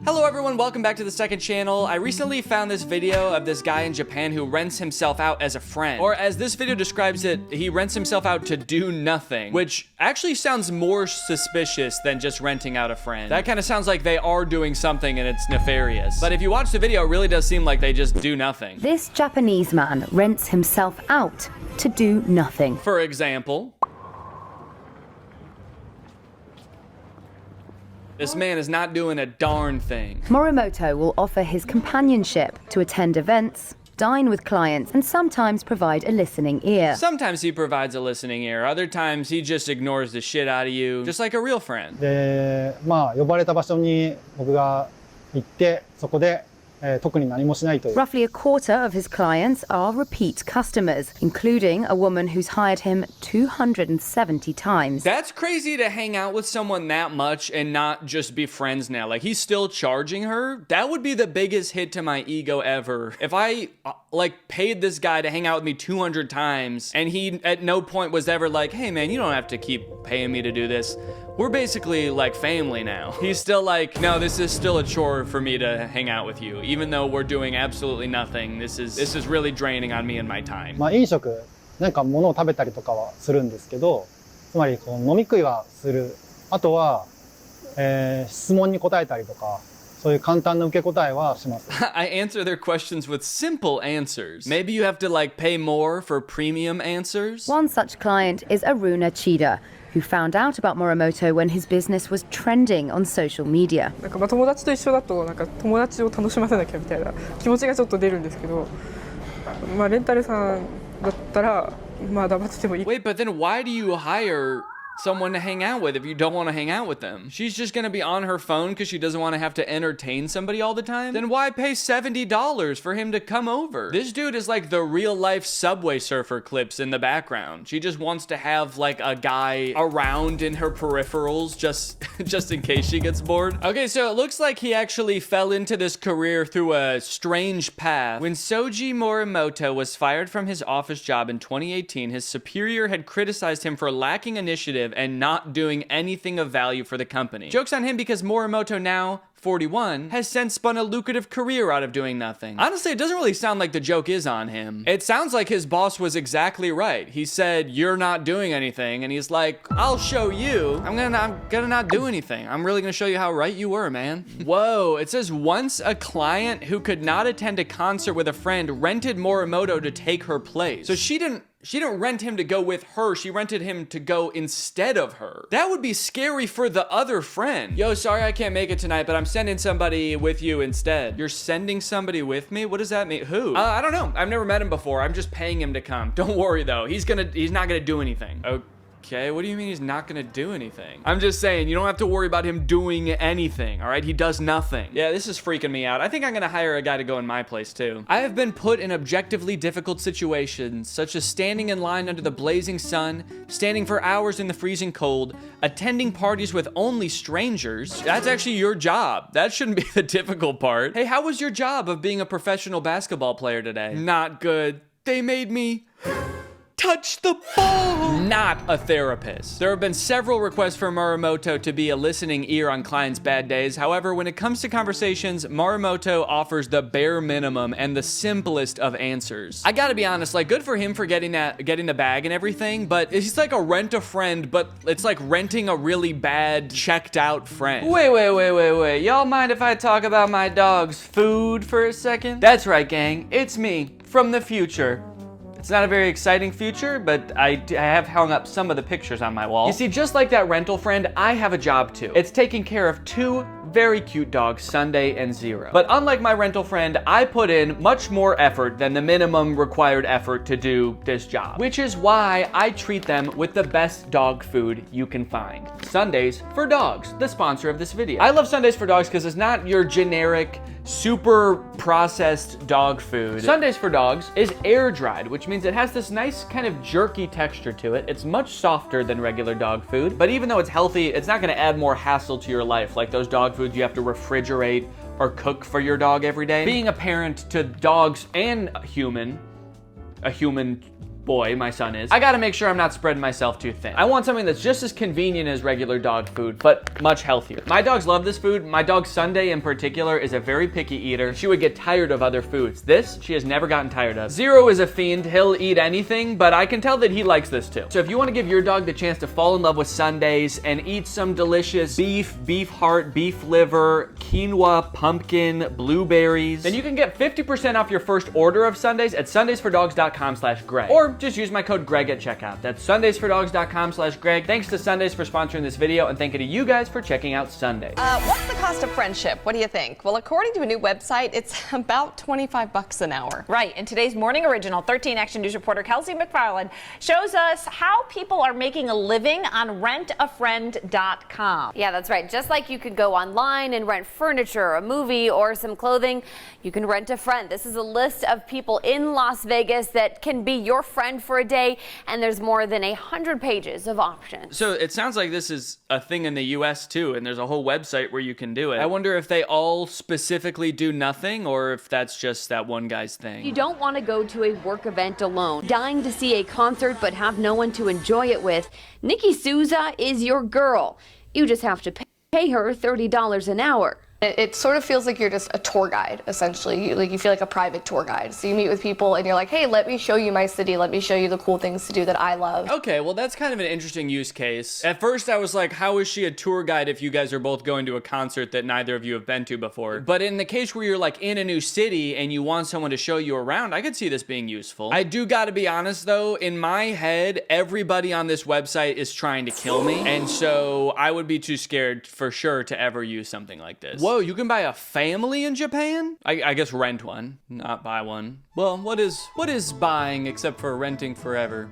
Hello everyone, welcome back to the second channel. I recently found this video of this guy in Japan who rents himself out as a friend. Or as this video describes it, he rents himself out to do nothing, which actually sounds more suspicious than just renting out a friend. That kind of sounds like they are doing something and it's nefarious. But if you watch the video, it really does seem like they just do nothing. This Japanese man rents himself out to do nothing. For example, this man is not doing a darn thing. Morimoto will offer his companionship to attend events, dine with clients, and sometimes provide a listening ear. Sometimes he provides a listening ear, other times he just ignores the shit out of you, just like a real friend. で、呼ばれた場所に僕が行って、そこで、特に何もしないという。 Roughly a quarter of his clients are repeat customers, including a woman who's hired him 270 times. That's crazy to hang out with someone that much and not just be friends now. Like, he's still charging her? That would be the biggest hit to my ego ever. If I, paid this guy to hang out with me 200 times and he at no point was ever like, hey man, you don't have to keep paying me to do this. We're basically like family now. He's still like, no, this is still a chore for me to hang out with you. Even though we're doing absolutely nothing, this is really draining on me and my time. 飲食、なんか物を食べたりとかはするんですけど、つまりこの飲み食いはする。あとは、質問に答えたりとか、そういう簡単な受け答えはします。I answer their questions with simple answers. Maybe you have to pay more for premium answers? One such client is Aruna Chida, who found out about Morimoto when his business was trending on social media. 友達と一緒だと友達を楽しませなきゃみたいな気持ちがちょっと出るんですけど、レンタルさんだったら黙っててもいい。 Wait, but then why do you hire someone to hang out with if you don't want to hang out with them? She's just gonna be on her phone because she doesn't want to have to entertain somebody all the time? Then why pay $70 for him to come over? This dude is like the real life Subway Surfer clips in the background. She just wants to have a guy around in her peripherals just in case she gets bored. Okay, so it looks like he actually fell into this career through a strange path. When Soji Morimoto was fired from his office job in 2018, his superior had criticized him for lacking initiative and not doing anything of value for the company. Joke's on him because Morimoto, now 41, has since spun a lucrative career out of doing nothing. Honestly, it doesn't really sound like the joke is on him. It sounds like his boss was exactly right. He said, you're not doing anything, and he's like, I'll show you. I'm gonna not do anything. I'm really gonna show you how right you were, man. Whoa, it says once a client who could not attend a concert with a friend rented Morimoto to take her place. So she didn't rent him to go with her, she rented him to go instead of her. That would be scary for the other friend. Yo, sorry I can't make it tonight, but I'm sending somebody with you instead. You're sending somebody with me? What does that mean? Who? I don't know. I've never met him before. I'm just paying him to come. Don't worry though. He's not gonna do anything. Okay, what do you mean he's not gonna do anything? I'm just saying, you don't have to worry about him doing anything, all right? He does nothing. Yeah, this is freaking me out. I think I'm gonna hire a guy to go in my place too. I have been put in objectively difficult situations, such as standing in line under the blazing sun, standing for hours in the freezing cold, attending parties with only strangers. That's actually your job. That shouldn't be the difficult part. Hey, how was your job of being a professional basketball player today? Not good. They made me touch the ball. Not a therapist. There have been several requests for Morimoto to be a listening ear on clients' bad days. However, when it comes to conversations, Morimoto offers the bare minimum and the simplest of answers. I gotta be honest, good for him for getting the bag and everything, but he's like a rent-a-friend, but it's like renting a really bad, checked-out friend. Wait. Y'all mind if I talk about my dog's food for a second? That's right, gang. It's me, from the future. It's not a very exciting future, but I have hung up some of the pictures on my wall. You see, just like that rental friend, I have a job too. It's taking care of two very cute dogs, Sunday and Zero. But unlike my rental friend, I put in much more effort than the minimum required effort to do this job, which is why I treat them with the best dog food you can find. Sundays for Dogs, the sponsor of this video. I love Sundays for Dogs because it's not your generic, super processed dog food. Sundays for Dogs is air dried, which means it has this nice kind of jerky texture to it. It's much softer than regular dog food, but even though it's healthy, it's not gonna add more hassle to your life like those dog foods you have to refrigerate or cook for your dog every day. Being a parent to dogs and a human boy, my son is, I gotta make sure I'm not spreading myself too thin. I want something that's just as convenient as regular dog food, but much healthier. My dogs love this food. My dog Sunday in particular is a very picky eater. She would get tired of other foods. This, she has never gotten tired of. Zero is a fiend. He'll eat anything, but I can tell that he likes this too. So if you want to give your dog the chance to fall in love with Sundays and eat some delicious beef, beef heart, beef liver, quinoa, pumpkin, blueberries, then you can get 50% off your first order of Sundays at sundaysfordogs.com/Greg. Or just use my code Greg at checkout. That's sundaysfordogs.com/Greg. Thanks to Sundays for sponsoring this video, and thank you to you guys for checking out Sundays. What's the cost of friendship? What do you think? Well, according to a new website, it's about $25 an hour. Right. In today's Morning Original, 13 Action News reporter Kelsey McFarland shows us how people are making a living on rentafriend.com. Yeah, that's right. Just like you could go online and rent furniture, a movie, or some clothing, you can rent a friend. This is a list of people in Las Vegas that can be your friend for a day, and there's more than 100 pages of options. So it sounds like this is a thing in the US too, and there's a whole website where you can do it. I wonder if they all specifically do nothing, or if that's just that one guy's thing. You don't want to go to a work event alone, dying to see a concert but have no one to enjoy it with. Nikki Souza is your girl. You just have to pay her $30 an hour. It sort of feels like you're just a tour guide, essentially. You feel like a private tour guide. So you meet with people and you're like, hey, let me show you my city. Let me show you the cool things to do that I love. Okay, well, that's kind of an interesting use case. At first, I was like, how is she a tour guide if you guys are both going to a concert that neither of you have been to before? But in the case where you're like in a new city and you want someone to show you around, I could see this being useful. I do gotta be honest though, in my head, everybody on this website is trying to kill me. And so I would be too scared for sure to ever use something like this. Whoa, you can buy a family in Japan? I guess rent one, not buy one. Well, what is buying except for renting forever?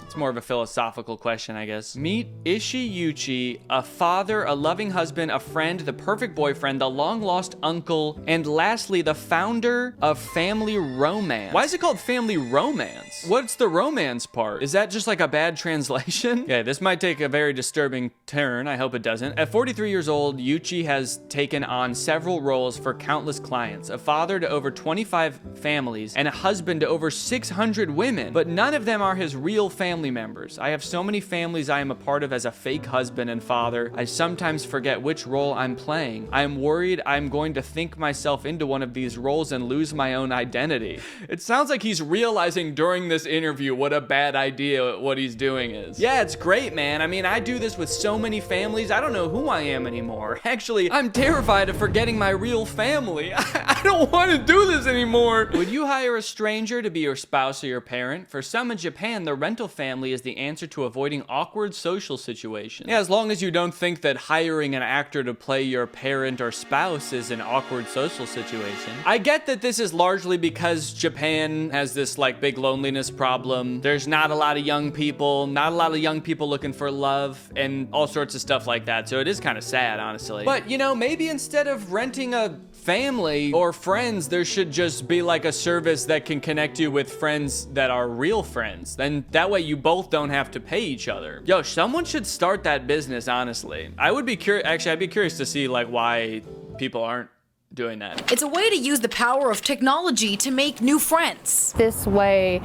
It's more of a philosophical question, I guess. Meet Ishi Yuchi, a father, a loving husband, a friend, the perfect boyfriend, the long-lost uncle, and lastly, the founder of Family Romance. Why is it called Family Romance? What's the romance part? Is that just like a bad translation? Yeah, this might take a very disturbing turn. I hope it doesn't. At 43 years old, Yuchi has taken on several roles for countless clients, a father to over 25 families, and a husband to over 600 women, but none of them are his real family members. I have so many families I am a part of as a fake husband and father. I sometimes forget which role I'm playing. I am worried I'm going to think myself into one of these roles and lose my own identity. It sounds like he's realizing during this interview what a bad idea what he's doing is. Yeah, it's great, man. I mean, I do this with so many families. I don't know who I am anymore. Actually, I'm terrified of forgetting my real family. I don't want to do this anymore. Would you hire a stranger to be your spouse or your parent? For some in Japan, the rental family is the answer to avoiding awkward social situations. Yeah, as long as you don't think that hiring an actor to play your parent or spouse is an awkward social situation. I get that this is largely because Japan has this like big loneliness problem. There's not a lot of young people, looking for love and all sorts of stuff like that. So it is kind of sad, honestly. But you know, maybe instead of renting a family or friends, there should just be like a service that can connect you with friends that are real friends. Then that way you both don't have to pay each other. Yo, someone should start that business, honestly. I would be curious, actually, I'd be curious to see like why people aren't doing that. It's a way to use the power of technology to make new friends. This way,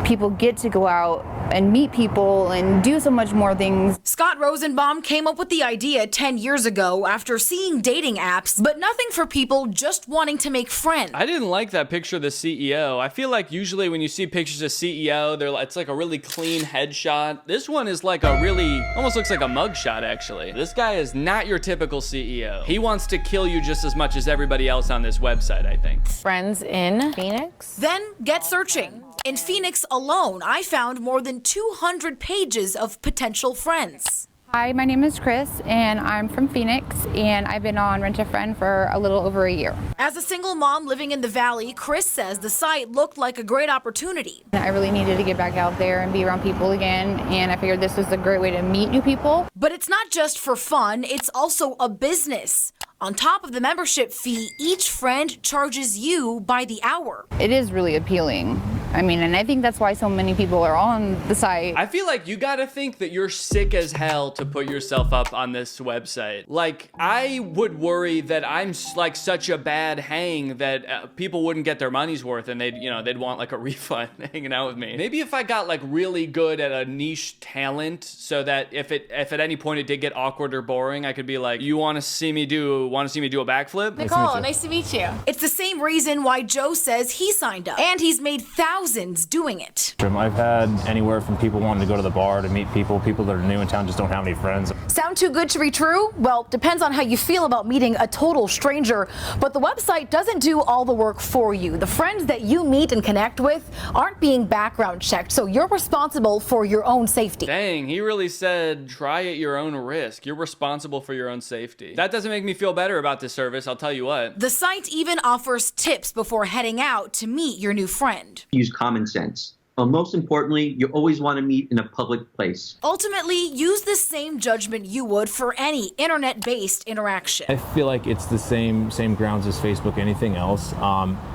people get to go out and meet people and do so much more things. Scott Rosenbaum came up with the idea 10 years ago after seeing dating apps, but nothing for people just wanting to make friends. I didn't like that picture of the CEO. I feel like usually when you see pictures of CEO, it's like a really clean headshot. This one is like a really, almost looks like a mugshot actually. This guy is not your typical CEO. He wants to kill you just as much as everybody else on this website, I think. Friends in Phoenix? Then get searching. In Phoenix alone, I found more than 200 pages of potential friends. Hi, my name is Chris, and I'm from Phoenix, and I've been on Rent-A-Friend for a little over a year. As a single mom living in the Valley, Chris says the site looked like a great opportunity. I really needed to get back out there and be around people again, and I figured this was a great way to meet new people. But it's not just for fun, it's also a business. On top of the membership fee, each friend charges you by the hour. It is really appealing. I mean, and I think that's why so many people are on the site. I feel like you gotta think that you're sick as hell to put yourself up on this website. Like, I would worry that I'm like such a bad hang that people wouldn't get their money's worth and they'd want like a refund hanging out with me. Maybe if I got like really good at a niche talent so that if at any point it did get awkward or boring, I could be like, you want to see me do a backflip? Nicole, nice to meet you. It's the same reason why Joe says he signed up, and he's made thousands doing it. I've had anywhere from people wanting to go to the bar to meet people that are new in town just don't have any friends. Sound too good to be true? Well, depends on how you feel about meeting a total stranger, but the website doesn't do all the work for you. The friends that you meet and connect with aren't being background checked, so you're responsible for your own safety. Dang, he really said try at your own risk. You're responsible for your own safety. That doesn't make me feel better about this service, I'll tell you what. The site even offers tips before heading out to meet your new friend. Use common sense. Most importantly, you always want to meet in a public place. Ultimately, use the same judgment you would for any internet-based interaction. I feel like it's the same grounds as Facebook, anything else.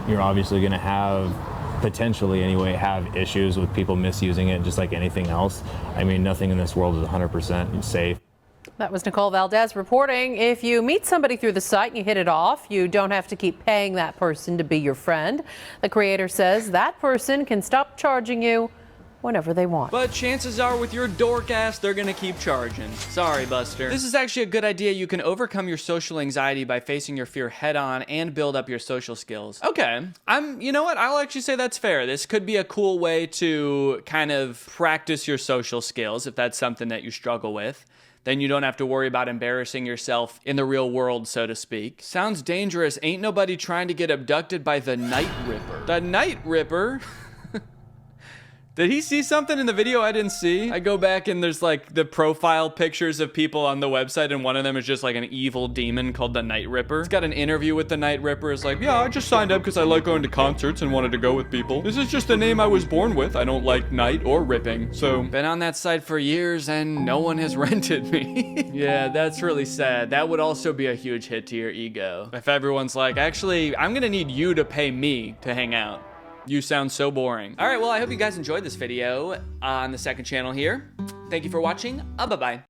You're obviously going to have, potentially anyway, have issues with people misusing it just like anything else. I mean, nothing in this world is 100% safe. That was Nicole Valdez reporting. If you meet somebody through the site and you hit it off, you don't have to keep paying that person to be your friend. The creator says that person can stop charging you whenever they want. But chances are with your dork ass, they're gonna keep charging. Sorry, Buster. This is actually a good idea. You can overcome your social anxiety by facing your fear head on and build up your social skills. Okay, you know what? I'll actually say that's fair. This could be a cool way to kind of practice your social skills if that's something that you struggle with. Then you don't have to worry about embarrassing yourself in the real world, so to speak. Sounds dangerous. Ain't nobody trying to get abducted by the Night Ripper. The Night Ripper? Did he see something in the video I didn't see? I go back and there's like the profile pictures of people on the website and one of them is just like an evil demon called the Night Ripper. It's got an interview with the Night Ripper. It's like, yeah, I just signed up because I like going to concerts and wanted to go with people. This is just the name I was born with. I don't like night or ripping. So, been on that site for years and no one has rented me. Yeah, that's really sad. That would also be a huge hit to your ego. If everyone's like, actually, I'm gonna need you to pay me to hang out. You sound so boring. All right, well, I hope you guys enjoyed this video on the second channel here. Thank you for watching. Bye-bye.